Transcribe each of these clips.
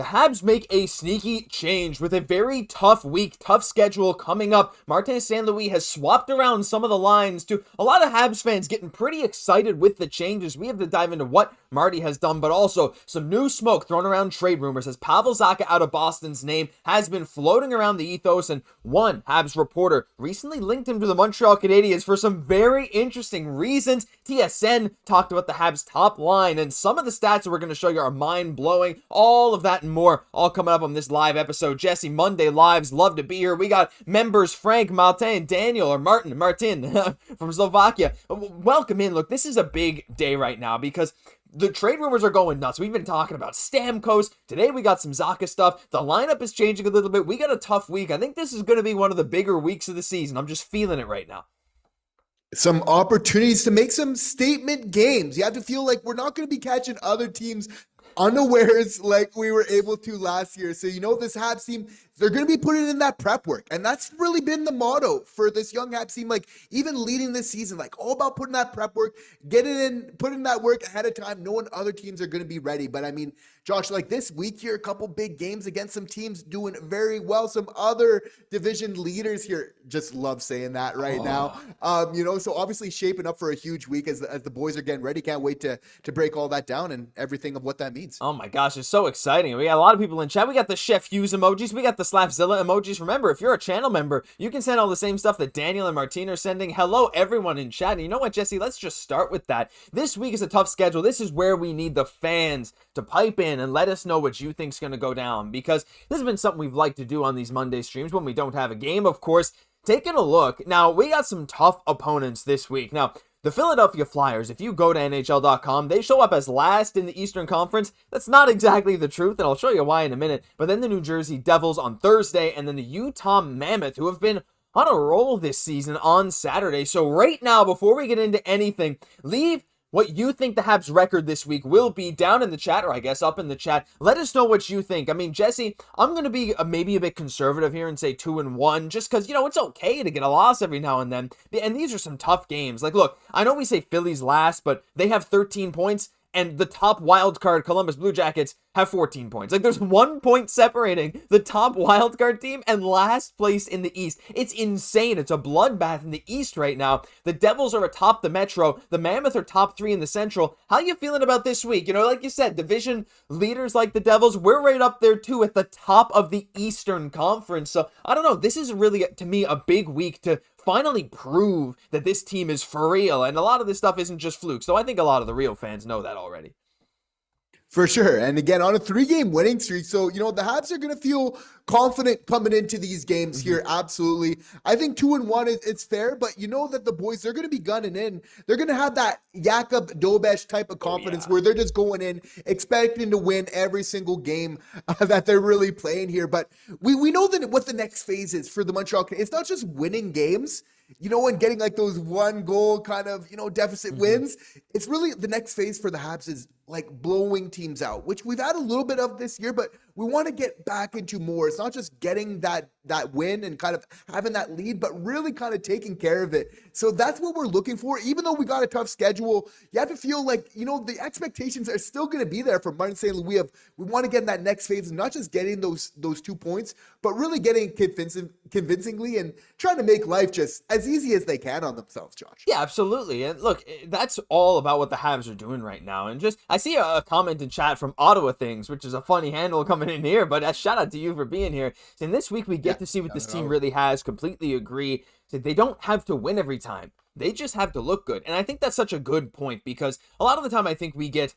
The Habs make a sneaky change with a very tough week, tough schedule coming up. Martin St. Louis has swapped around some of the lines to a lot of Habs fans getting pretty excited with the changes. We have to dive into what Marty has done, but also some new smoke thrown around trade rumors as Pavel Zacha out of Boston's name has been floating around the ethos, and one Habs reporter recently linked him to the Montreal Canadiens for some very interesting reasons. TSN talked about the Habs top line, and some of the stats that we're going to show you are mind-blowing. All of that and more, all coming up on this live episode. Jesse, Monday Lives, love to be here. We got members Frank, Martin, Daniel, or Martin from Slovakia. Welcome in. Look, this is a big day right now because the trade rumors are going nuts. We've been talking about Stamkos. Today we got some Zacha stuff. The lineup is changing a little bit. We got a tough week. I think this is going to be one of the bigger weeks of the season. I'm just feeling it right now. Some opportunities to make some statement games. You have to feel like we're not going to be catching other teams unawares like we were able to last year. So, this Habs team, they're going to be putting in that prep work. And that's really been the motto for this young Habs team. Like, even leading this season, like, all about putting that prep work, getting in, putting that work ahead of time, knowing other teams are going to be ready. But, I mean, Josh, like this week here, a couple big games against some teams doing very well. Some other division leaders here, just love saying that right now. So obviously shaping up for a huge week as the boys are getting ready. Can't wait to break all that down and everything of what that means. Oh my gosh, it's so exciting. We got a lot of people in chat. We got the Chef Hughes emojis. We got the Slafzilla emojis. Remember, if you're a channel member, you can send all the same stuff that Daniel and Martine are sending. Hello, everyone in chat. And you know what, Jesse? Let's just start with that. This week is a tough schedule. This is where we need the fans to pipe in and let us know what you think's going to go down, because this has been something we've liked to do on these Monday streams when we don't have a game, of course. Taking a look, now we got some tough opponents this week. Now, the Philadelphia Flyers, if you go to NHL.com, they show up as last in the Eastern Conference. That's not exactly the truth, and I'll show you why in a minute. But then the New Jersey Devils on Thursday, and then the Utah Mammoth, who have been on a roll this season, on Saturday. So right now, before we get into anything, leave what you think the Habs record this week will be down in the chat, or I guess up in the chat. Let us know what you think. I mean, Jesse, I'm going to be maybe a bit conservative here and say 2-1, just because, it's okay to get a loss every now and then. And these are some tough games. Like, look, I know we say Philly's last, but they have 13 points. And the top wild card, Columbus Blue Jackets, have 14 points. Like, there's 1 point separating the top wild card team and last place in the East. It's insane. It's a bloodbath in the East right now. The Devils are atop the Metro. The Mammoth are top 3 in the Central. How you feeling about this week? Like you said, division leaders like the Devils, we're right up there too at the top of the Eastern Conference. So, I don't know. This is really, to me, a big week to finally prove that this team is for real, and a lot of this stuff isn't just fluke. So I think a lot of the real fans know that already. For sure. And again, on a 3-game winning streak. So, the Habs are going to feel confident coming into these games here. Absolutely. I think 2-1 it's fair, but that the boys, they're going to be gunning in. They're going to have that Jakub Dobesh type of confidence where they're just going in, expecting to win every single game that they're really playing here. But we know that what the next phase is for the Montreal Canadiens. It's not just winning games, and getting like those 1-goal kind of, deficit wins. It's really the next phase for the Habs is like blowing teams out, which we've had a little bit of this year, but we want to get back into more. It's not just getting that win and kind of having that lead, but really kind of taking care of it. So that's what we're looking for. Even though we got a tough schedule, you have to feel like, the expectations are still going to be there for Martin St. Louis. We want to get in that next phase, and not just getting those 2 points, but really getting convincingly and trying to make life just as easy as they can on themselves, Josh. Yeah, absolutely. And look, that's all about what the Habs are doing right now. And I see a comment in chat from Ottawa Things, which is a funny handle coming in here, but a shout out to you for being here. And this week we get to see what this team really has. Completely agree. So they don't have to win every time. They just have to look good. And I think that's such a good point, because a lot of the time I think we get,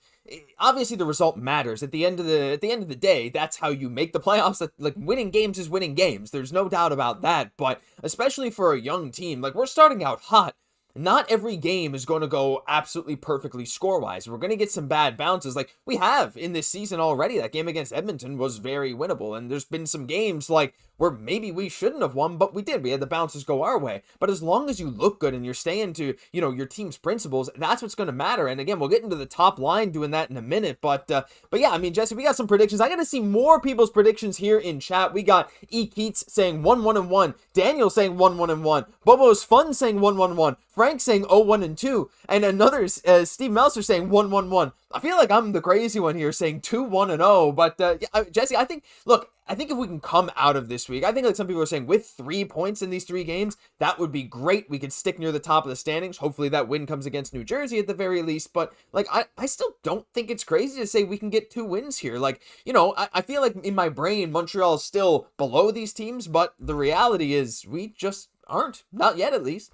obviously the result matters. At the end of the day, that's how you make the playoffs. Like, winning games is winning games. There's no doubt about that. But especially for a young team, like, we're starting out hot. Not every game is going to go absolutely perfectly score-wise. We're going to get some bad bounces like we have in this season already. That game against Edmonton was very winnable, and there's been some games like where maybe we shouldn't have won, but we did. We had the bounces go our way. But as long as you look good and you're staying to, your team's principles, that's what's going to matter. And again, we'll get into the top line doing that in a minute. But yeah, I mean, Jesse, we got some predictions. I got to see more people's predictions here in chat. We got E. Keats saying 1-1-1. Daniel saying 1-1-1. Bobo's Fun saying 1-1-1. Frank saying 0-1-2, and another Steve Meltzer saying 1-1-1. I feel like I'm the crazy one here saying 2-1-0, but Jesse, I think if we can come out of this week, I think like some people are saying with 3 points in these 3 games, that would be great. We could stick near the top of the standings. Hopefully that win comes against New Jersey at the very least, but like I still don't think it's crazy to say we can get 2 wins here. Like, you know, I feel like in my brain, Montreal is still below these teams, but the reality is we just aren't. Not yet, at least.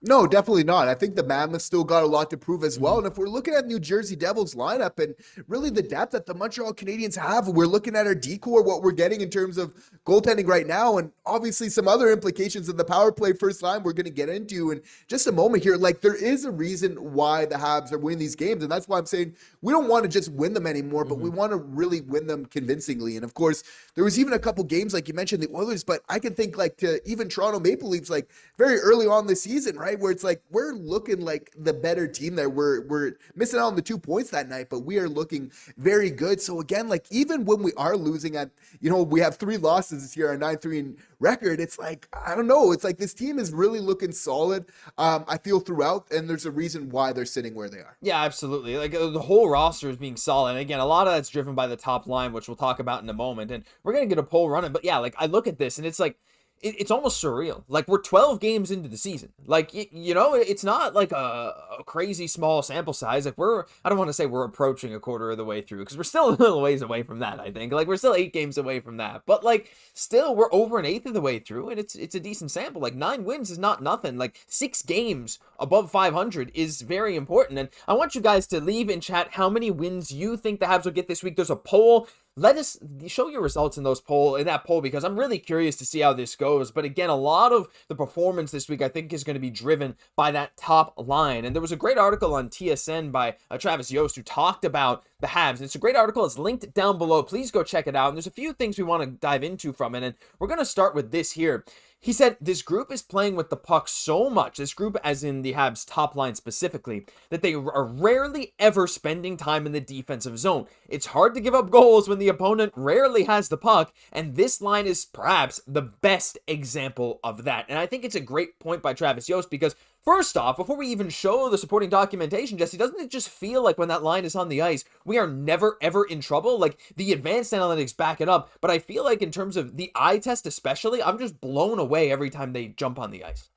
No, definitely not. I think the Mammoths still got a lot to prove as well. And if we're looking at New Jersey Devils lineup and really the depth that the Montreal Canadiens have, we're looking at our decor, what we're getting in terms of goaltending right now, and obviously some other implications of the power play first line we're going to get into in just a moment here. Like, there is a reason why the Habs are winning these games, and that's why I'm saying we don't want to just win them anymore, but we want to really win them convincingly. And of course, there was even a couple games, like you mentioned, the Oilers, but I can think like to even Toronto Maple Leafs, like very early on this season, right? Where it's like we're looking like the better team there. We're missing out on the 2 points that night, but we are looking very good. So again, like even when we are losing at, you know, we have 3 losses this year, a 9-3 record. It's like, I don't know. It's like this team is really looking solid. I feel throughout, and there's a reason why they're sitting where they are. Yeah, absolutely. Like the whole roster is being solid. And again, a lot of that's driven by the top line, which we'll talk about in a moment. And we're going to get a poll running. But yeah, like I look at this and it's like, it's almost surreal. Like we're 12 games into the season. Like, you know, it's not like a crazy small sample size. Like I don't want to say we're approaching a quarter of the way through because we're still a little ways away from that, I think. Like we're still 8 games away from that. But like still we're over an eighth of the way through and it's a decent sample. Like 9 wins is not nothing. Like 6 games above 500 is very important. And I want you guys to leave in chat how many wins you think the Habs will get this week. There's a poll. Let us show your results in that poll because I'm really curious to see how this goes. But again, a lot of the performance this week I think is going to be driven by that top line. And there was a great article on TSN by Travis Yost who talked about the Habs. It's a great article. It's linked down below. Please go check it out. And there's a few things we want to dive into from it. And we're going to start with this here. He said, this group is playing with the puck so much, this group as in the Habs top line specifically, that they are rarely ever spending time in the defensive zone. It's hard to give up goals when the opponent rarely has the puck, and this line is perhaps the best example of that. And I think it's a great point by Travis Yost because first off, before we even show the supporting documentation, Jesse, doesn't it just feel like when that line is on the ice, we are never, ever in trouble? Like, the advanced analytics back it up, but I feel like in terms of the eye test especially, I'm just blown away every time they jump on the ice.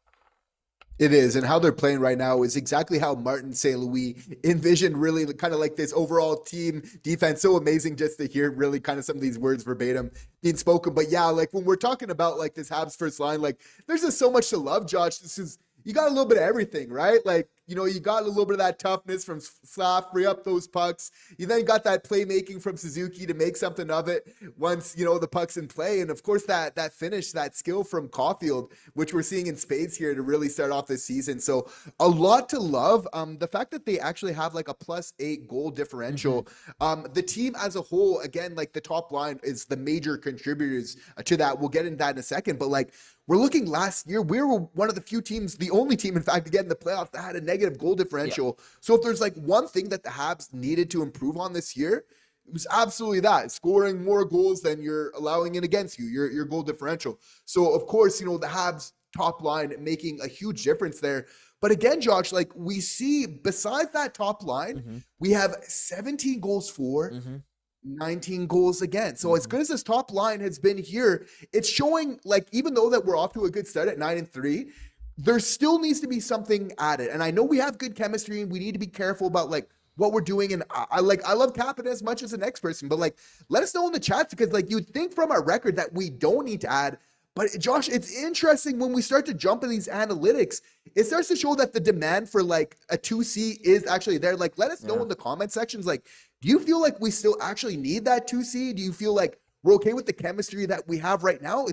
It is, and how they're playing right now is exactly how Martin St. Louis envisioned really kind of like this overall team defense. So amazing just to hear really kind of some of these words verbatim being spoken. But yeah, like when we're talking about like this Habs first line, like there's just so much to love, Josh. This is, you got a little bit of everything, right? Like, you know, you got a little bit of that toughness from Slav, free up those pucks. You then got that playmaking from Suzuki to make something of it once, you know, the puck's in play. And of course, that finish, that skill from Caufield, which we're seeing in spades here to really start off this season. So a lot to love. The fact that they actually have like a +8 goal differential. The team as a whole, again, like the top line is the major contributors to that. We'll get into that in a second. But like, we're looking last year, we were one of the few teams, the only team, in fact, to get in the playoffs that had a negative goal differential. Yeah. So if there's like one thing that the Habs needed to improve on this year, it was absolutely that, scoring more goals than you're allowing in against you, your goal differential. So of course, you know, the Habs top line making a huge difference there. But again, Josh, like we see besides that top line, we have 17 goals for, 19 goals again. So as good as this top line has been here, it's showing like, even though that we're off to a good start at 9-3, there still needs to be something added. And I know we have good chemistry and we need to be careful about like what we're doing. And I love Kapanen as much as the next person, but like, let us know in the chat because like you'd think from our record that we don't need to add. But Josh, it's interesting when we start to jump in these analytics, it starts to show that the demand for like a 2C is actually there. Like, let us know in the comment sections, like, do you feel like we still actually need that 2C? Do you feel like we're okay with the chemistry that we have right now?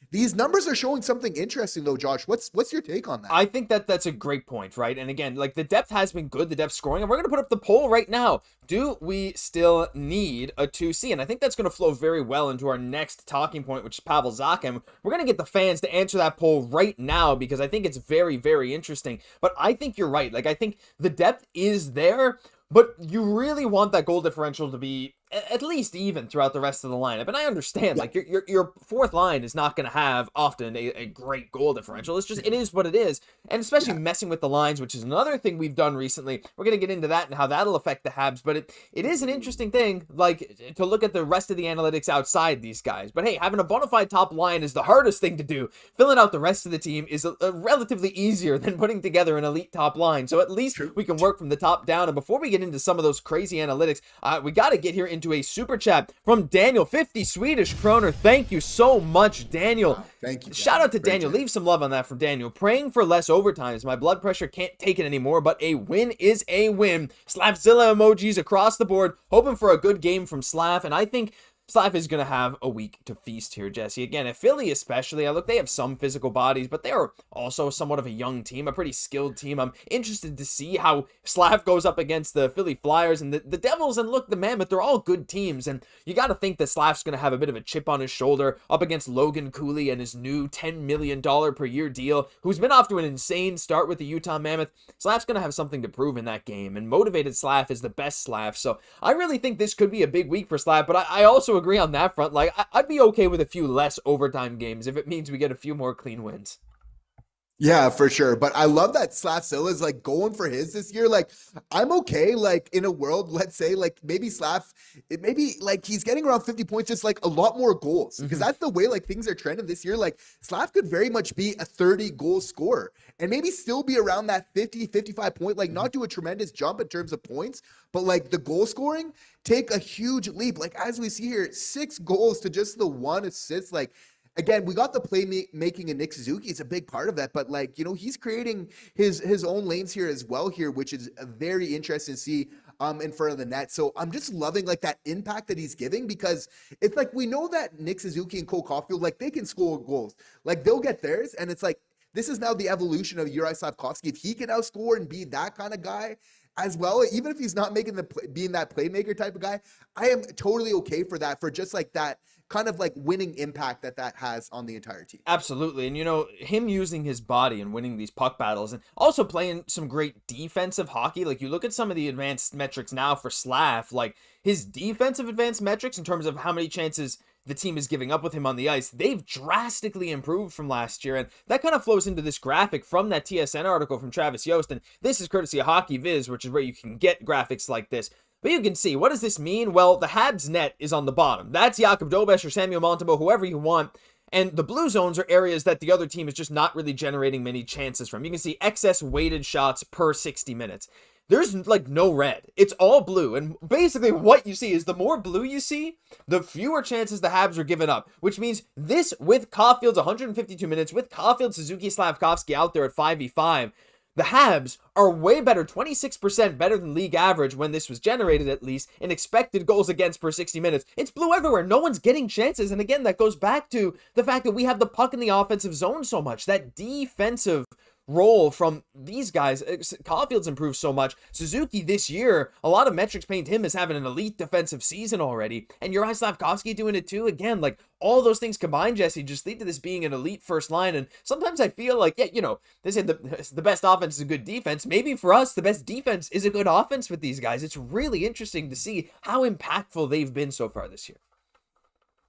These numbers are showing something interesting though, Josh. What's your take on that? I think that's a great point, right? And again, like the depth has been good, the depth scoring, and we're going to put up the poll right now. Do we still need a 2C? And I think that's going to flow very well into our next talking point, which is Pavel Zacha. And we're going to get the fans to answer that poll right now because I think it's very, very interesting. But I think you're right. Like, I think the depth is there, but you really want that goal differential to be at least even throughout the rest of the lineup. And I understand, like, your fourth line is not going to have often a great goal differential. It's just, it is what it is. And especially messing with the lines, which is another thing we've done recently. We're going to get into that and how that'll affect the Habs. But it is an interesting thing, like, to look at the rest of the analytics outside these guys. But hey, having a bona fide top line is the hardest thing to do. Filling out the rest of the team is relatively easier than putting together an elite top line. So at least we can work from the top down. And before we get into some of those crazy analytics, we got to get here into a super chat from Daniel, 50 Swedish kroner. Thank you so much, Daniel. Thank you. Shout out to Daniel. Leave some love on that from Daniel. Praying for less overtimes. My blood pressure can't take it anymore, but a win is a win. Slafzilla emojis across the board. Hoping for a good game from Slaf, and I think Slaf is going to have a week to feast here, Jesse. Again, at Philly especially, look, they have some physical bodies, but they are also somewhat of a young team, a pretty skilled team. I'm interested to see how Slaf goes up against the Philly Flyers and the Devils, and look, the Mammoth, they're all good teams, and you got to think that Slaf's going to have a bit of a chip on his shoulder up against Logan Guhle and his new $10 million per year deal, who's been off to an insane start with the Utah Mammoth. Slaf's going to have something to prove in that game, and motivated Slaf is the best Slaf, so I really think this could be a big week for Slaf, but I also agree on that front. Like, I'd be okay with a few less overtime games if it means we get a few more clean wins. Yeah, for sure. But I love that Slafzilla is like going for his this year. Like, I'm okay, like, in a world, let's say, like, maybe Slaf, it maybe like he's getting around 50 points, just like a lot more goals. Because that's the way like things are trending this year. Like, Slaf could very much be a 30 goal scorer and maybe still be around that 50, 55 point, like not do a tremendous jump in terms of points, but like the goal scoring, take a huge leap. Like, as we see here, 6 goals to just the 1 assist. Like, again, we got the playmaking in Nick Suzuki. It's a big part of that, but like, you know, he's creating his own lanes here as well here, which is very interesting to see in front of the net. So I'm just loving like that impact that he's giving, because it's like, we know that Nick Suzuki and Cole Caufield, like, they can score goals, like they'll get theirs. And it's like, this is now the evolution of Juraj Slafkovsky. If he can outscore and be that kind of guy as well, even if he's not being that playmaker type of guy, I am totally okay for that, for just like that kind of like winning impact that has on the entire team. Absolutely. And, you know, him using his body and winning these puck battles and also playing some great defensive hockey. Like, you look at some of the advanced metrics now for Slaf, like his defensive advanced metrics in terms of how many chances the team is giving up with him on the ice, they've drastically improved from last year. And that kind of flows into this graphic from that TSN article from Travis Yost. And this is courtesy of Hockey Viz, which is where you can get graphics like this. But you can see, what does this mean? Well, the Habs net is on the bottom. That's Jakob Dobes or Samuel Montembeault, whoever you want. And the blue zones are areas that the other team is just not really generating many chances from. You can see excess weighted shots per 60 minutes. There's like no red. It's all blue. And basically what you see is the more blue you see, the fewer chances the Habs are giving up. Which means this, with Caufield's 152 minutes, with Caufield, Suzuki, Slafkovsky out there at 5v5, the Habs are way better, 26% better than league average when this was generated, at least, in expected goals against per 60 minutes. It's blue everywhere. No one's getting chances. And again, that goes back to the fact that we have the puck in the offensive zone so much. That defensive role from these guys. Caufield's improved so much. Suzuki this year, a lot of metrics paint him as having an elite defensive season already. And Juraj Slafkovsky doing it too. Again, like, all those things combined, Jesse, just lead to this being an elite first line. And sometimes I feel like, yeah, you know, they say the best offense is a good defense. Maybe for us, the best defense is a good offense with these guys. It's really interesting to see how impactful they've been so far this year.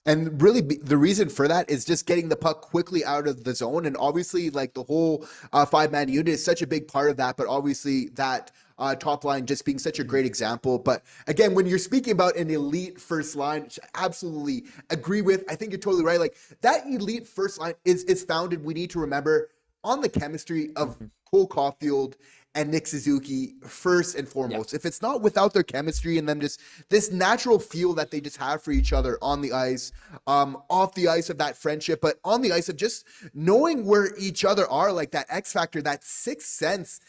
And really, the reason for that is just getting the puck quickly out of the zone. And obviously, like, the whole 5-man unit is such a big part of that. But obviously, that top line just being such a great example. But again, when you're speaking about an elite first line, which I absolutely agree with, I think you're totally right. Like, that elite first line is founded, we need to remember, on the chemistry of Cole Caufield and Nick Suzuki first and foremost. Yeah. If it's not without their chemistry and them just this natural feel that they just have for each other on the ice, off the ice of that friendship, but on the ice of just knowing where each other are, like that X factor, that sixth sense,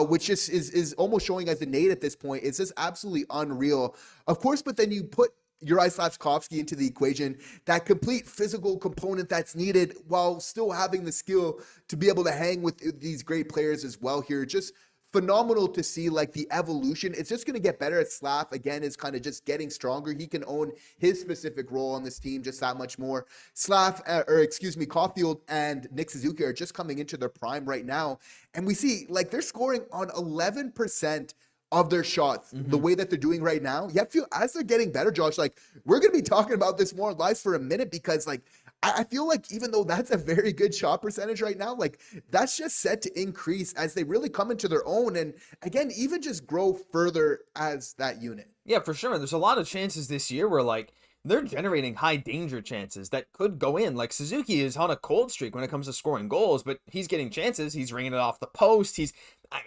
which is almost showing as innate at this point. It's just absolutely unreal. Of course, but then you put Juraj Slafkovsky into the equation, that complete physical component that's needed while still having the skill to be able to hang with these great players as well here. Just phenomenal to see, like, the evolution. It's just going to get better at Slaf. Again, is kind of just getting stronger. He can own his specific role on this team just that much more. Caufield and Nick Suzuki are just coming into their prime right now. And we see, like, they're scoring on 11% of their shots, the way that they're doing right now. You have to feel as they're getting better, Josh, like we're going to be talking about this more live for a minute because like, I feel like even though that's a very good shot percentage right now, like that's just set to increase as they really come into their own. And again, even just grow further as that unit. Yeah, for sure. And there's a lot of chances this year where like they're generating high danger chances that could go in. Like Suzuki is on a cold streak when it comes to scoring goals, but he's getting chances. He's ringing it off the post. He's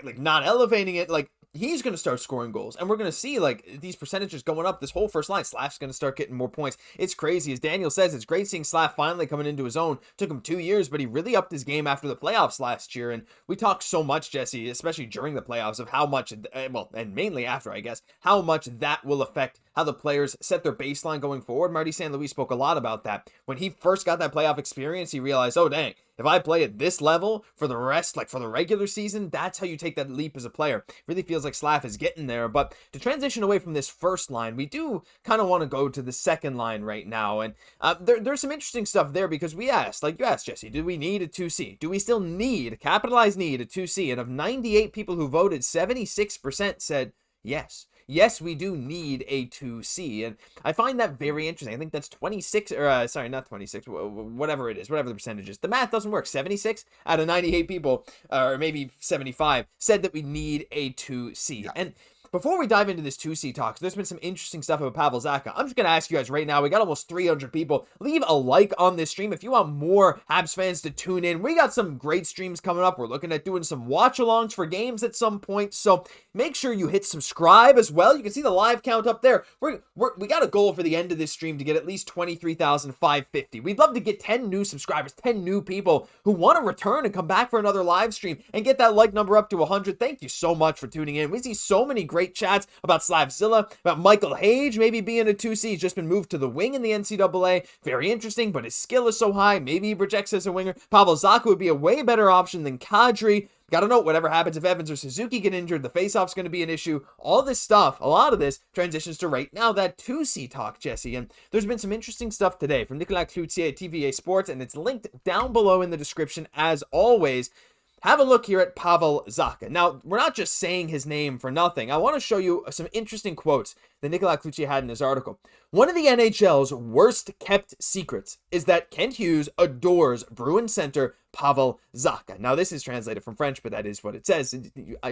like not elevating it. Like he's going to start scoring goals. And we're going to see like these percentages going up. This whole first line, Slaf's going to start getting more points. It's crazy. As Daniel says, it's great seeing Slaf finally coming into his own. Took him 2 years, but he really upped his game after the playoffs last year. And we talked so much, Jesse, especially during the playoffs, of how much, well, and mainly after, I guess, how much that will affect how the players set their baseline going forward. Marty St. Louis spoke a lot about that. When he first got that playoff experience, he realized, oh, dang, if I play at this level for the rest, like for the regular season, that's how you take that leap as a player. Really feels like Slaf is getting there. But to transition away from this first line, we do kind of want to go to the second line right now. And there's some interesting stuff there because we asked, like you asked, Jesse, do we need a 2C? Do we still need, capitalized need, a 2C? And of 98 people who voted, 76% said yes. Yes, we do need a 2C, and I find that very interesting. I think that's 26, or sorry, not 26, whatever it is, whatever the percentage is. The math doesn't work. 76 out of 98 people, or maybe 75, said that we need a 2C. Yeah. And before we dive into this 2C talks, there's been some interesting stuff about Pavel Zacha. I'm just going to ask you guys right now, we got almost 300 people. Leave a like on this stream if you want more Habs fans to tune in. We got some great streams coming up. We're looking at doing some watch-alongs for games at some point, so make sure you hit subscribe as well. You can see the live count up there. We got a goal for the end of this stream to get at least 23,550. We'd love to get 10 new subscribers, 10 new people who want to return and come back for another live stream and get that like number up to 100. Thank you so much for tuning in. We see so many great chats about Slafzilla, about Michael Hage maybe being a 2C. He's just been moved to the wing in the NCAA. Very interesting, but his skill is so high. Maybe he projects as a winger. Pavel Zacha would be a way better option than Kadri. Gotta know, whatever happens if Evans or Suzuki get injured, the faceoff's going to be an issue. All this stuff, a lot of this, transitions to right now that 2C talk, Jesse. And there's been some interesting stuff today from Nicolas Cloutier at TVA Sports, and it's linked down below in the description as always. Have a look here at Pavel Zacha. Now, we're not just saying his name for nothing. I want to show you some interesting quotes that Nicolas Cloutier had in his article. One of the NHL's worst kept secrets is that Kent Hughes adores Bruin center Pavel Zacha. Now, this is translated from French, but that is what it says.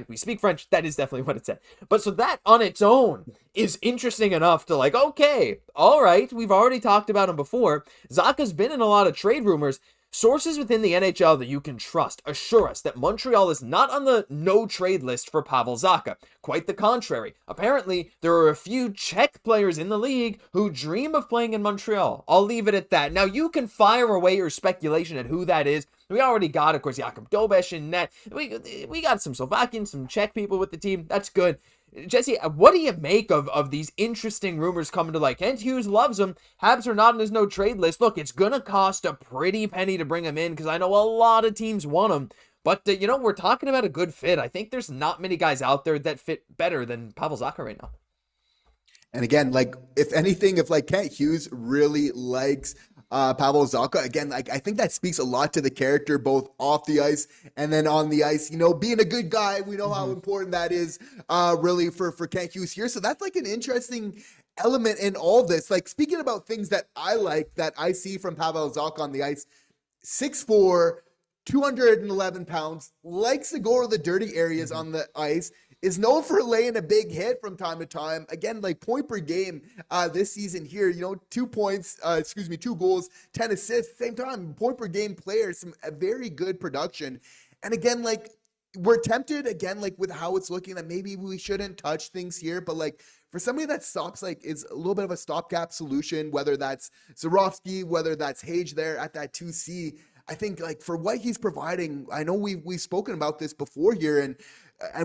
We speak French. That is definitely what it said. But so that on its own is interesting enough to like, okay, all right, we've already talked about him before. Zacha's been in a lot of trade rumors. Sources within the NHL that you can trust assure us that Montreal is not on the no-trade list for Pavel Zacha. Quite the contrary. Apparently, there are a few Czech players in the league who dream of playing in Montreal. I'll leave it at that. Now, you can fire away your speculation at who that is. We already got, of course, Jakub Dobeš in net. We got some Slovakian, some Czech people with the team. That's good. Jesse, what do you make of these interesting rumors coming to light? Kent Hughes loves him. Habs are not on his no-trade list. Look, it's going to cost a pretty penny to bring him in because I know a lot of teams want him. But, we're talking about a good fit. I think there's not many guys out there that fit better than Pavel Zacha right now. And again, like, if anything, if like Kent Hughes really likes Pavel Zacha, again, like I think that speaks a lot to the character, both off the ice and then on the ice. Being a good guy, we know how important that is really for Kent Hughes here. So that's like an interesting element in all this. Like, speaking about things that I like, that I see from Pavel Zacha on the ice, 6'4", 211 pounds, likes to go to the dirty areas on the ice, is known for laying a big hit from time to time. Again, like point per game this season here, 2 goals, 10 assists, same time, point per game player, a very good production. And again, like, we're tempted again, like with how it's looking, that maybe we shouldn't touch things here, but like for somebody that stops, like, is a little bit of a stopgap solution, whether that's Slafkovsky, whether that's Hage there at that 2C, I think like for what he's providing, I know we've spoken about this before here, and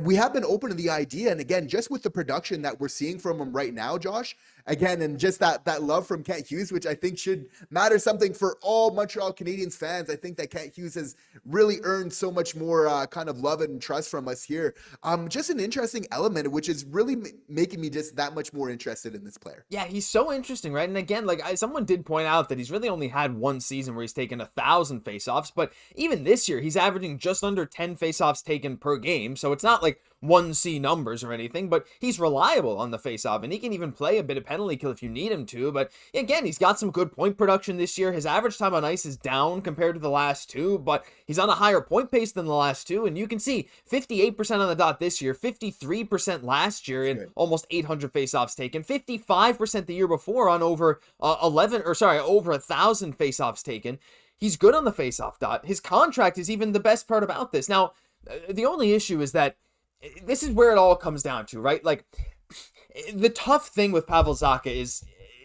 we have been open to the idea. And again, just with the production that we're seeing from him right now, Josh, again, and just that love from Kent Hughes, which I think should matter something for all Montreal Canadiens fans. I think that Kent Hughes has really earned so much more kind of love and trust from us here. Just an interesting element, which is really making me just that much more interested in this player. Yeah, he's so interesting, right? And again, like someone did point out that he's really only had one season where he's taken 1,000 faceoffs, but even this year, he's averaging just under 10 faceoffs taken per game. So it's not like 1C numbers or anything, but he's reliable on the faceoff, and he can even play a bit of penalty kill if you need him to. But again, he's got some good point production this year. His average time on ice is down compared to the last two, but he's on a higher point pace than the last two, and you can see 58% on the dot this year, 53% last year in almost 800 faceoffs taken, 55% the year before on over 1,000 faceoffs taken. He's good on the faceoff dot. His contract is even the best part about this. Now, the only issue is that this is where it all comes down to, right? Like, the tough thing with Pavel Zacha is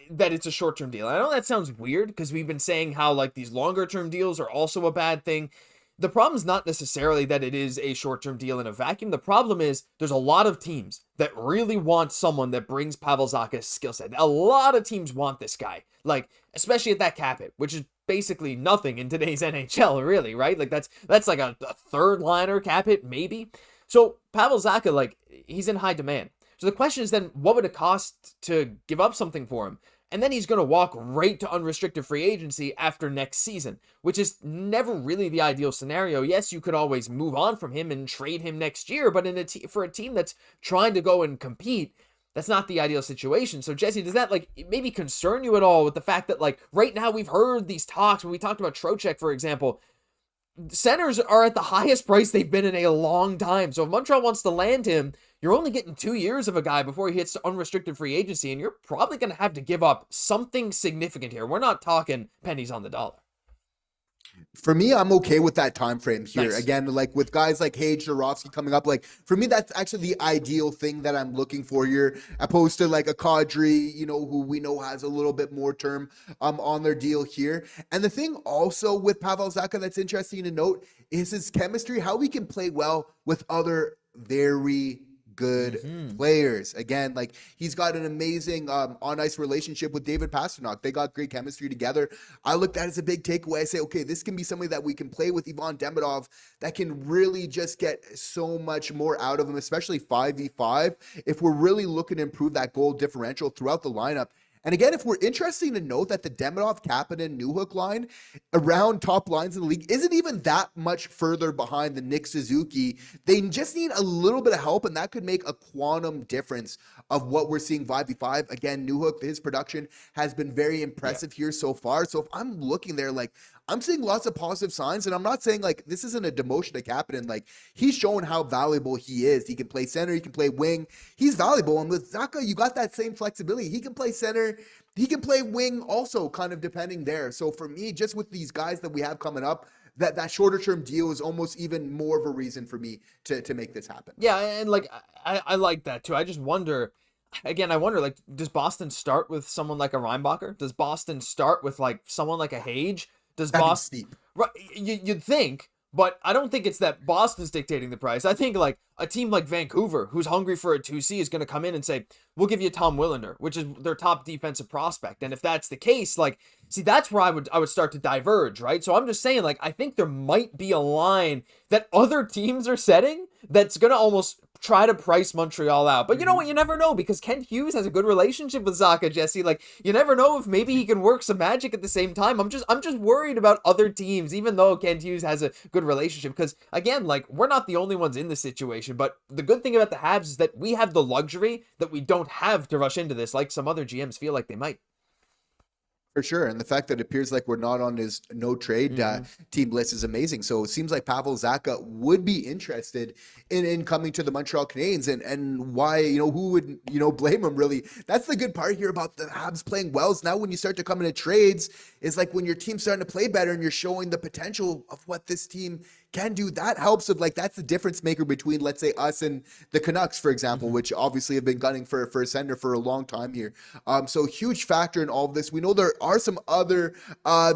that it's a short-term deal. I know that sounds weird because we've been saying how, like, these longer-term deals are also a bad thing. The problem is not necessarily that it is a short-term deal in a vacuum. The problem is there's a lot of teams that really want someone that brings Pavel Zacha's skill set. A lot of teams want this guy, like, especially at that cap hit, which is basically nothing in today's NHL, really, right? Like, that's like a third liner cap hit, maybe. So Pavel Zacha, like, he's in high demand. So the question is then, what would it cost to give up something for him? And then he's going to walk right to unrestricted free agency after next season, which is never really the ideal scenario. Yes, you could always move on from him and trade him next year, but for a team that's trying to go and compete, that's not the ideal situation. So Jesse, does that like maybe concern you at all with the fact that like right now we've heard these talks when we talked about Trocheck, for example, centers are at the highest price they've been in a long time. So if Montreal wants to land him, you're only getting 2 years of a guy before he hits unrestricted free agency, and you're probably going to have to give up something significant here. We're not talking pennies on the dollar. For me, I'm okay with that time frame here. Nice. Again, like with guys like Hage, Jorovsky coming up, like for me, that's actually the ideal thing that I'm looking for here, opposed to like a Kadri, you know, who we know has a little bit more term on their deal here. And the thing also with Pavel Zacha that's interesting to note is his chemistry, how he can play well with other very good players. Again, like he's got an amazing on-ice relationship with David Pastrnak. They got great chemistry together. I look at it as a big takeaway. I say, okay, this can be somebody that we can play with Ivan Demidov that can really just get so much more out of him, especially 5v5, if we're really looking to improve that goal differential throughout the lineup. And again, if we're interesting to note that the Demidov, Kapanen, Newhook line around top lines in the league isn't even that much further behind the Nick Suzuki. They just need a little bit of help, and that could make a quantum difference of what we're seeing 5v5. Again, Newhook, his production has been very impressive here so far. So if I'm looking there, like, I'm seeing lots of positive signs, and I'm not saying like this isn't a demotion to Kapanen. Like he's showing how valuable he is. He can play center, he can play wing. He's valuable. And with Zacha, you got that same flexibility. He can play center, he can play wing also, kind of depending there. So for me, just with these guys that we have coming up, that shorter term deal is almost even more of a reason for me to make this happen. Yeah, and like I like that too. I just wonder. Again, I wonder, like, does Boston start with someone like a Reinbacher? Does Boston start with like someone like a Hage? Does Boston? Right, you'd think, but I don't think it's that Boston's dictating the price. I think like a team like Vancouver, who's hungry for a 2C, is going to come in and say, "We'll give you Tom Willander," which is their top defensive prospect. And if that's the case, like, see, that's where I would start to diverge, right? So I'm just saying, like, I think there might be a line that other teams are setting that's going to almost try to price Montreal out. But you know what? You never know, because Kent Hughes has a good relationship with Zacha, Jesse. Like, you never know if maybe he can work some magic at the same time. I'm just worried about other teams, even though Kent Hughes has a good relationship. Because again, like, we're not the only ones in this situation. But the good thing about the Habs is that we have the luxury that we don't have to rush into this, like some other GMs feel like they might. For sure. And the fact that it appears like we're not on his no trade team list is amazing. So it seems like Pavel Zacha would be interested in coming to the Montreal Canadiens, and why, you know, who would, you know, blame him really? That's the good part here about the Habs playing well. Is now when you start to come into trades, is like when your team's starting to play better and you're showing the potential of what this team can do. That helps with, like, that's the difference maker between, let's say, us and the Canucks, for example, which obviously have been gunning for a center for a long time here. So huge factor in all of this. We know there are some other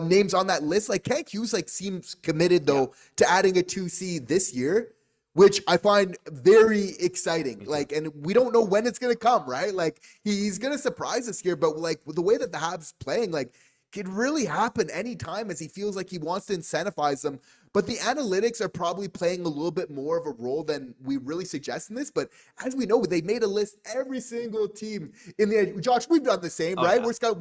names on that list. Like Kent Hughes, like, seems committed though to adding a 2C this year, which I find very exciting. Like, and we don't know when it's going to come, right? Like, he's going to surprise us here, but like with the way that the Habs playing, like, could really happen anytime, as he feels like he wants to incentivize them but the analytics are probably playing a little bit more of a role than we really suggest in this. But as we know, they made a list every single team in the Josh. We've done the same, right? Yeah.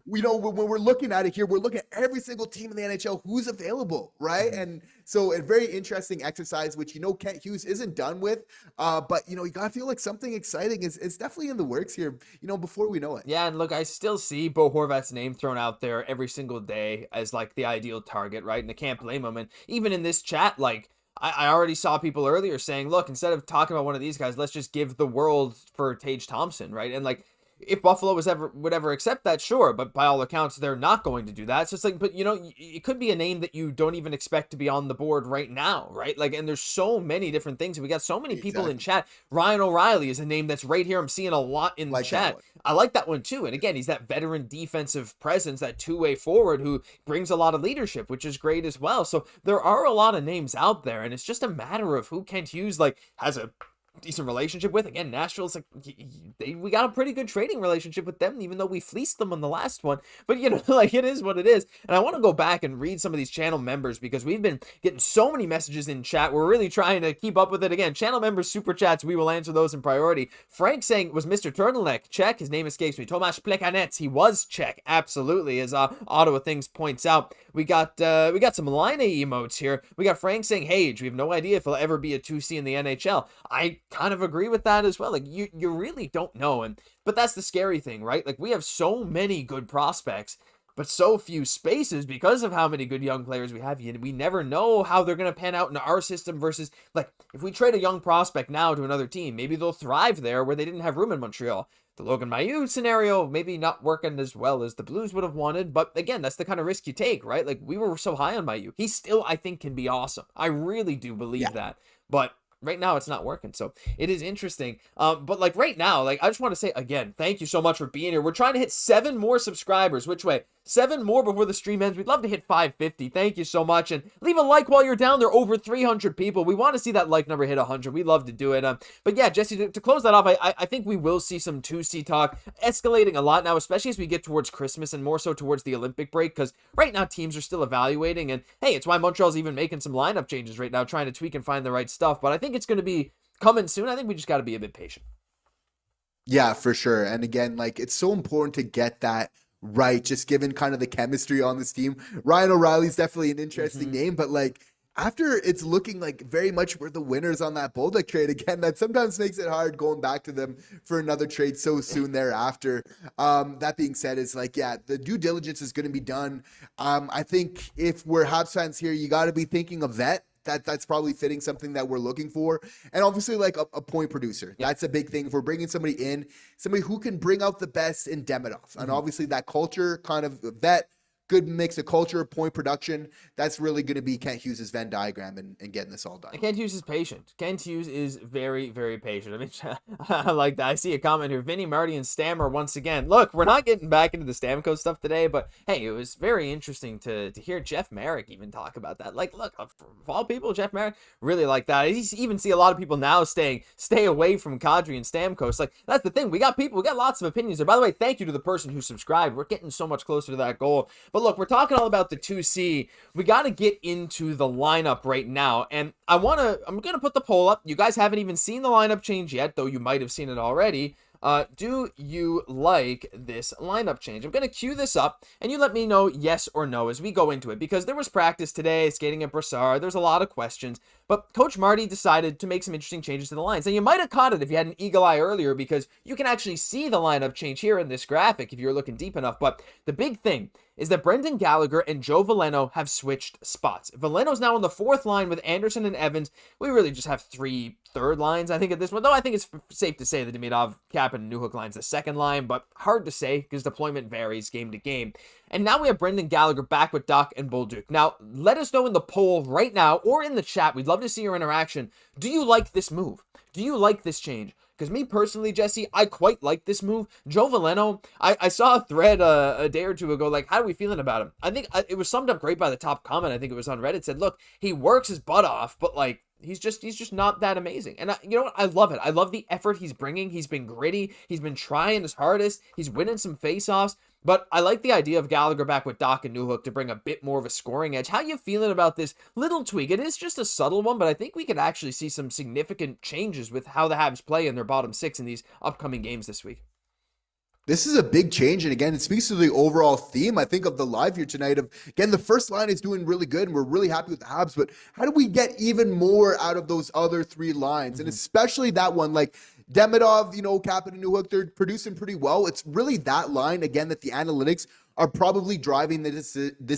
When we're looking at it here, we're looking at every single team in the NHL who's available, right? Mhm. And so a very interesting exercise, which Kent Hughes isn't done with, but you gotta feel like something exciting is definitely in the works here, before we know it. Yeah, and look, I still see Bo Horvat's name thrown out there every single day as like the ideal target, right? And I can't blame him. And even in this chat, like I already saw people earlier saying, look, instead of talking about one of these guys, let's just give the world for Tage Thompson, right? And like if Buffalo would ever accept that, sure, but by all accounts, they're not going to do that. So it's like, but it could be a name that you don't even expect to be on the board right now, right? Like, and there's so many different things. We got so many people in chat. Ryan O'Reilly is a name that's right here. I'm seeing a lot in the chat. I like that one too. And again, he's that veteran defensive presence, that two-way forward who brings a lot of leadership, which is great as well. So there are a lot of names out there, and it's just a matter of who Kent Hughes like has a decent relationship with. Again, Nashville's like we got a pretty good trading relationship with them, even though we fleeced them on the last one. But like it is what it is. And I want to go back and read some of these channel members because we've been getting so many messages in chat. We're really trying to keep up with it. Again, channel members super chats, we will answer those in priority. Frank saying, was Mr. Turtleneck Czech? His name escapes me. Tomasz Plekanec, he was Czech, absolutely, as Ottawa Things points out. We got some Line emotes here. We got Frank saying, Hage, we have no idea if he'll ever be a 2C in the NHL. I kind of agree with that as well. Like you really don't know. But that's the scary thing, right? Like we have so many good prospects, but so few spaces because of how many good young players we have. We never know how they're going to pan out in our system versus like if we trade a young prospect now to another team, maybe they'll thrive there where they didn't have room in Montreal. The Logan Mailloux scenario maybe not working as well as the Blues would have wanted, but again, that's the kind of risk you take, right? Like we were so high on Mailloux. He still, I think, can be awesome. I really do believe that, but right now it's not working. So it is interesting. But like right now, like I just want to say again, thank you so much for being here. We're trying to hit 7 more subscribers. Which way? 7 more before the stream ends. We'd love to hit 550. Thank you so much. And leave a like while you're down there. Over 300 people. We want to see that like number hit 100. We love to do it. But yeah, Jesse, to close that off, I think we will see some 2C talk escalating a lot now, especially as we get towards Christmas and more so towards the Olympic break. Because right now teams are still evaluating. And hey, it's why Montreal's even making some lineup changes right now, trying to tweak and find the right stuff. But I think it's going to be coming soon. I think we just got to be a bit patient. Yeah, for sure. And again, like it's so important to get that right, just given kind of the chemistry on this team. Ryan O'Reilly's definitely an interesting name, but like after it's looking like very much we're the winners on that Bolduc trade again, that sometimes makes it hard going back to them for another trade so soon thereafter. That being said, it's like, yeah, the due diligence is going to be done. I think if we're Habs fans here, you got to be thinking of vet. That's probably fitting something that we're looking for. And obviously like a point producer. Yep. That's a big thing. If we're bringing somebody in, somebody who can bring out the best in Demidov. And obviously that culture kind of vet, good mix of culture, point production. That's really going to be Kent Hughes' Venn diagram and getting this all done. Kent Hughes is patient. Kent Hughes is very, very patient. I mean, I like that. I see a comment here. Vinny, Marty, and Stammer once again. Look, we're not getting back into the Stamkos stuff today, but hey, it was very interesting to hear Jeff Marek even talk about that. Like, look, of all people, Jeff Marek really like that. I even see a lot of people now stay away from Kadri and Stamkos. Like, that's the thing. We got lots of opinions there. By the way, thank you to the person who subscribed. We're getting so much closer to that goal. But look, we're talking all about the 2C. We got to get into the lineup right now. And I'm going to put the poll up. You guys haven't even seen the lineup change yet, though you might have seen it already. Do you like this lineup change? I'm going to cue this up, and you let me know yes or no as we go into it, because there was practice today, skating at Brassard. There's a lot of questions, but Coach Marty decided to make some interesting changes to the lines. And you might have caught it if you had an eagle eye earlier, because you can actually see the lineup change here in this graphic if you're looking deep enough. But the big thing is that Brendan Gallagher and Joe Veleno have switched spots. Veleno's now on the 4th line with Anderson and Evans. We really just have 3 third lines, I think, at this point. Though I think it's safe to say that Demidov, Cap, and Newhook line's the 2nd line, but hard to say because deployment varies game to game. And now we have Brendan Gallagher back with Dach and Bolduc. Now, let us know in the poll right now or in the chat. We'd love to see your interaction. Do you like this move? Do you like this change? Because me personally, Jesse, I quite like this move. Joe Veleno, I saw a thread a day or two ago, like, how are we feeling about him? I think it was summed up great by the top comment. I think it was on Reddit. Said, look, he works his butt off, but like, he's just not that amazing. And you know what? I love it. I love the effort he's bringing. He's been gritty. He's been trying his hardest. He's winning some faceoffs. But I like the idea of Gallagher back with Dach and Newhook to bring a bit more of a scoring edge. How you feeling about this little tweak? It is just a subtle one, but I think we could actually see some significant changes with how the Habs play in their bottom six in these upcoming games this week. This is a big change. And again, it speaks to the overall theme, I think, of the live here tonight of, again, the first line is doing really good and we're really happy with the Habs, but how do we get even more out of those other three lines? And especially that one, like Demidov, Kapanen and Newhook, they're producing pretty well. It's really that line, again, that the analytics are probably driving this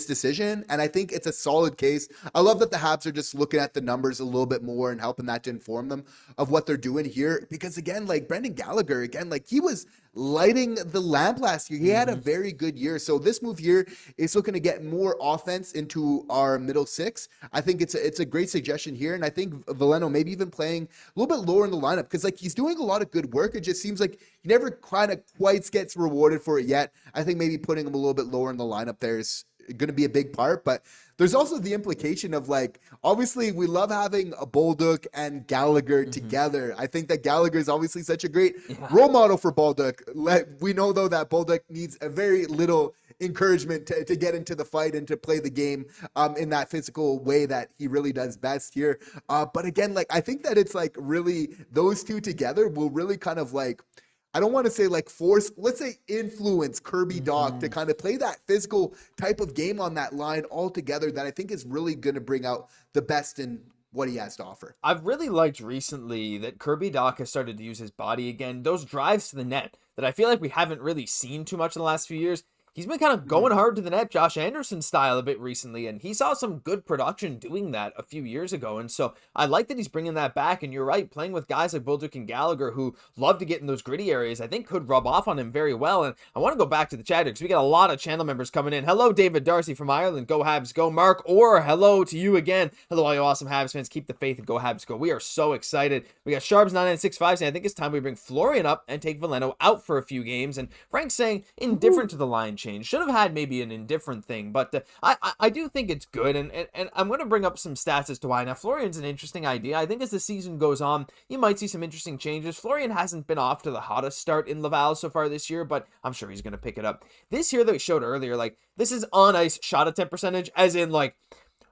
decision. And I think it's a solid case. I love that the Habs are just looking at the numbers a little bit more and helping that to inform them of what they're doing here. Because again, like Brendan Gallagher, again, like he was lighting the lamp last year. He had a very good year. So this move here is looking to get more offense into our middle six. I think it's a great suggestion here. And I think Veleno maybe even playing a little bit lower in the lineup because like he's doing a lot of good work. It just seems like he never kind of quite gets rewarded for it yet. I think maybe putting him a little bit lower in the lineup there is going to be a big part, but there's also the implication of like, obviously we love having a Bolduc and Gallagher together. I think that Gallagher is obviously such a great role model for Bolduc. We know though that Bolduc needs a very little encouragement to get into the fight and to play the game in that physical way that he really does best here. But again, like I think that it's like really those two together will really kind of like, I don't want to say like force, let's say influence Kirby Dach to kind of play that physical type of game on that line altogether that I think is really going to bring out the best in what he has to offer. I've really liked recently that Kirby Dach has started to use his body again. Those drives to the net that I feel like we haven't really seen too much in the last few years. He's been kind of going hard to the net, Josh Anderson style a bit recently, and he saw some good production doing that a few years ago. And so I like that he's bringing that back. And you're right, playing with guys like Bolduc and Gallagher who love to get in those gritty areas, I think could rub off on him very well. And I want to go back to the chat because we got a lot of channel members coming in. Hello, David Darcy from Ireland. Go Habs, go. Mark, or hello to you again. Hello, all you awesome Habs fans. Keep the faith and go Habs, go. We are so excited. We got Sharps9965 saying, I think it's time we bring Florian up and take Veleno out for a few games. And Frank's saying, indifferent to the line change. Should have had maybe an indifferent thing, but I do think it's good, and I'm going to bring up some stats as to why. Now, Florian's an interesting idea. I think as the season goes on, you might see some interesting changes. Florian hasn't been off to the hottest start in Laval so far this year, but I'm sure he's going to pick it up. This here that we showed earlier, like, this is on-ice shot attempt percentage, as in, like,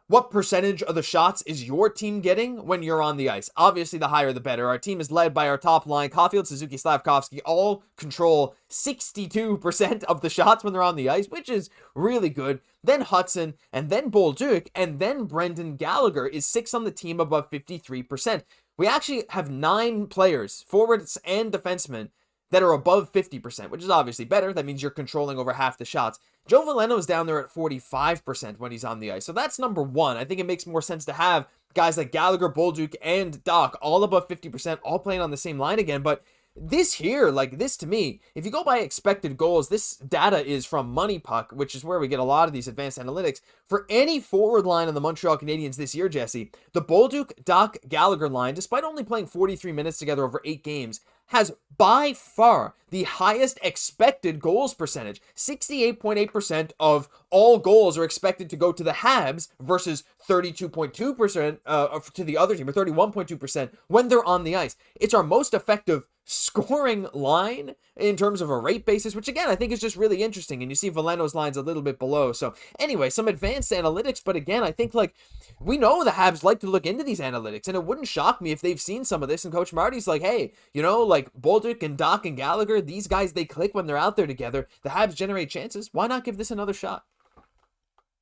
what percentage of the shots is your team getting when you're on the ice? Obviously, the higher the better. Our team is led by our top line. Caufield, Suzuki, Slafkovsky all control 62% of the shots when they're on the ice, which is really good. Then Hudson, and then Bolduc, and then Brendan Gallagher is 6th on the team above 53%. We actually have 9 players, forwards and defensemen, that are above 50%, which is obviously better. That means you're controlling over half the shots. Joe Veleno is down there at 45% when he's on the ice. So that's number one. I think it makes more sense to have guys like Gallagher, Bolduc, and Dach all above 50%, all playing on the same line again. But this here, like this to me, if you go by expected goals, this data is from Money Puck, which is where we get a lot of these advanced analytics. For any forward line of the Montreal Canadiens this year, Jesse, the Bolduc, Dach, Gallagher line, despite only playing 43 minutes together over 8 games, has by far the highest expected goals percentage. 68.8% of all goals are expected to go to the Habs versus 32.2% to the other team, or 31.2% when they're on the ice. It's our most effective scoring line in terms of a rate basis, which again, I think is just really interesting. And you see Veleno's line's a little bit below. So anyway, some advanced analytics, but again, I think like we know the Habs like to look into these analytics, and it wouldn't shock me if they've seen some of this and Coach Marty's like, hey, like Bolduc and Dach and Gallagher, these guys, they click when they're out there together. The Habs generate chances. Why not give this another shot?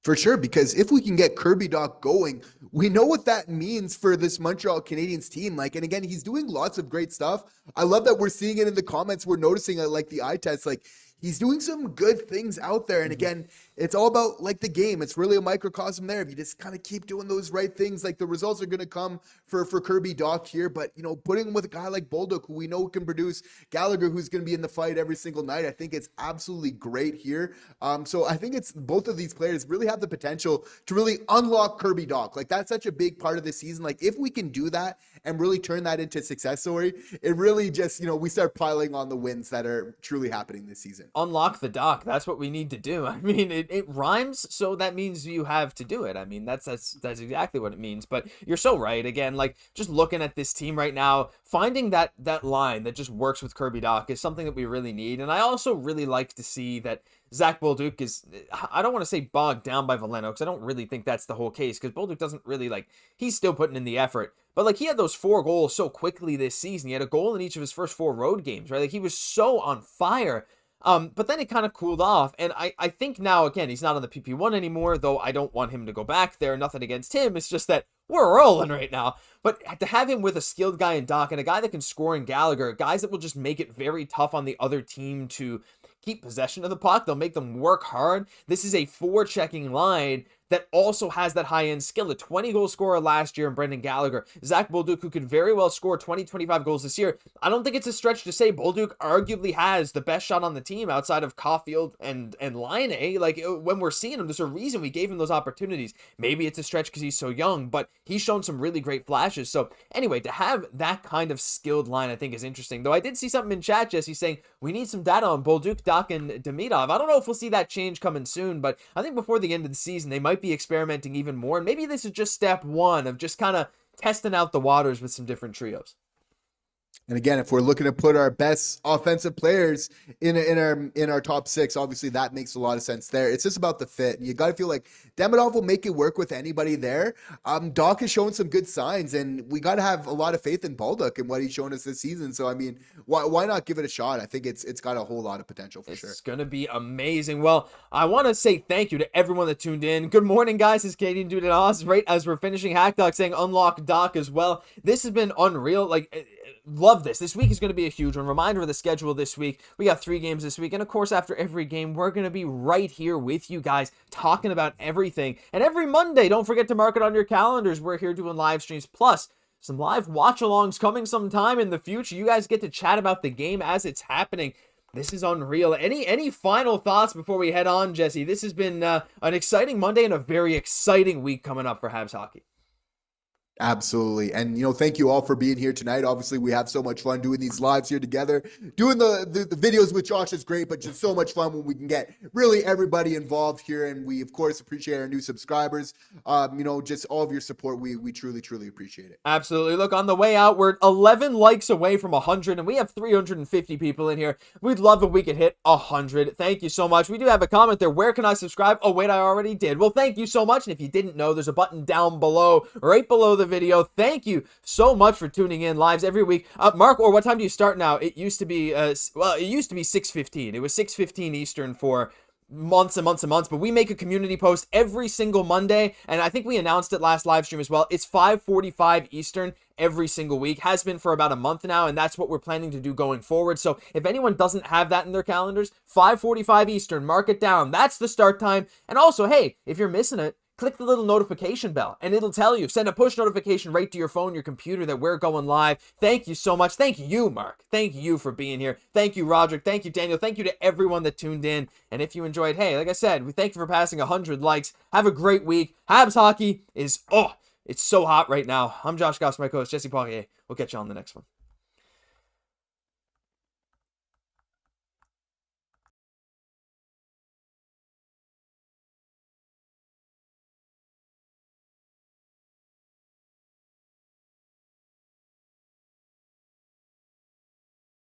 For sure, because if we can get Kirby Dach going, we know what that means for this Montreal Canadiens team. Like, and again, he's doing lots of great stuff. I love that we're seeing it in the comments. We're noticing like the eye test, like he's doing some good things out there. And again, it's all about like the game. It's really a microcosm there. If you just kind of keep doing those right things, like the results are going to come for Kirby Dach here. But, putting him with a guy like Bolduc, who we know can produce, Gallagher, who's going to be in the fight every single night, I think it's absolutely great here. So I think it's both of these players really have the potential to really unlock Kirby Dach. Like that's such a big part of the season. Like if we can do that and really turn that into a success story, it really just, we start piling on the wins that are truly happening this season. Unlock the Dach. That's what we need to do. I mean, it rhymes, so that means you have to do it. I mean, that's exactly what it means. But you're so right. Again, like just looking at this team right now, finding that line that just works with Kirby Dach is something that we really need. And I also really like to see that Zach Bolduc is, I don't want to say bogged down by Veleno, because I don't really think that's the whole case, because Bolduc doesn't really, like, he's still putting in the effort. But, like, he had those 4 goals so quickly this season. He had a goal in each of his first 4 road games, right? Like, he was so on fire. But then it kind of cooled off, and I think now, again, he's not on the PP1 anymore, though I don't want him to go back there. Nothing against him. It's just that we're rolling right now. But to have him with a skilled guy in Dach and a guy that can score in Gallagher, guys that will just make it very tough on the other team to keep possession of the puck. They'll make them work hard. This is a forechecking line that also has that high-end skill. A 20-goal scorer last year in Brendan Gallagher. Zach Bolduc, who could very well score 20, 25 goals this year. I don't think it's a stretch to say Bolduc arguably has the best shot on the team outside of Caufield and Laine. Like, when we're seeing him, there's a reason we gave him those opportunities. Maybe it's a stretch because he's so young, but he's shown some really great flashes. So, anyway, to have that kind of skilled line, I think is interesting. Though I did see something in chat, Jesse, saying we need some data on Bolduc, Dach, and Demidov. I don't know if we'll see that change coming soon, but I think before the end of the season, they might be experimenting even more. And maybe this is just step 1 of just kind of testing out the waters with some different trios. And again, if we're looking to put our best offensive players in our top 6, obviously that makes a lot of sense there. It's just about the fit. You got to feel like Demidov will make it work with anybody there. Dach is showing some good signs, and we got to have a lot of faith in Bolduc and what he's shown us this season. So, I mean, why not give it a shot? I think it's got a whole lot of potential for sure. It's going to be amazing. Well, I want to say thank you to everyone that tuned in. Good morning, guys. It's Kaiden doing it awesome right as we're finishing Hackdock saying unlock Dach as well. This has been unreal. Like, love this. This week is going to be a huge one. Reminder of the schedule this week. We got 3 games this week. And of course, after every game, we're going to be right here with you guys talking about everything. And every Monday, don't forget to mark it on your calendars. We're here doing live streams. Plus, some live watch-alongs coming sometime in the future. You guys get to chat about the game as it's happening. This is unreal. Any final thoughts before we head on, Jesse? This has been an exciting Monday and a very exciting week coming up for Habs hockey. Absolutely. And, thank you all for being here tonight. Obviously, we have so much fun doing these lives here together. Doing the videos with Josh is great, but just so much fun when we can get really everybody involved here. And we, of course, appreciate our new subscribers. Just all of your support. We truly, truly appreciate it. Absolutely. Look, on the way out, we're 11 likes away from 100, and we have 350 people in here. We'd love if we could hit 100. Thank you so much. We do have a comment there. Where can I subscribe? Oh, wait, I already did. Well, thank you so much. And if you didn't know, there's a button down below, right below the video. Thank you so much for tuning in lives every week. Mark, or what time do you start now? It used to be 6:15. It was 6:15 Eastern for months and months and months, but we make a community post every single Monday, and I think we announced it last live stream as well. It's 5:45 Eastern every single week, has been for about a month now, and that's what we're planning to do going forward. So if anyone doesn't have that in their calendars, 5:45 Eastern, mark it down. That's the start time. And also, hey, if you're missing it, click the little notification bell and it'll tell you, send a push notification right to your phone, your computer, that we're going live. Thank you so much. Thank you, Mark. Thank you for being here. Thank you, Roderick. Thank you, Daniel. Thank you to everyone that tuned in. And if you enjoyed, hey, like I said, we thank you for passing 100 likes. Have a great week. Habs hockey is, it's so hot right now. I'm Josh Gosse, my co-host, Jesse Poirier. We'll catch you on the next one.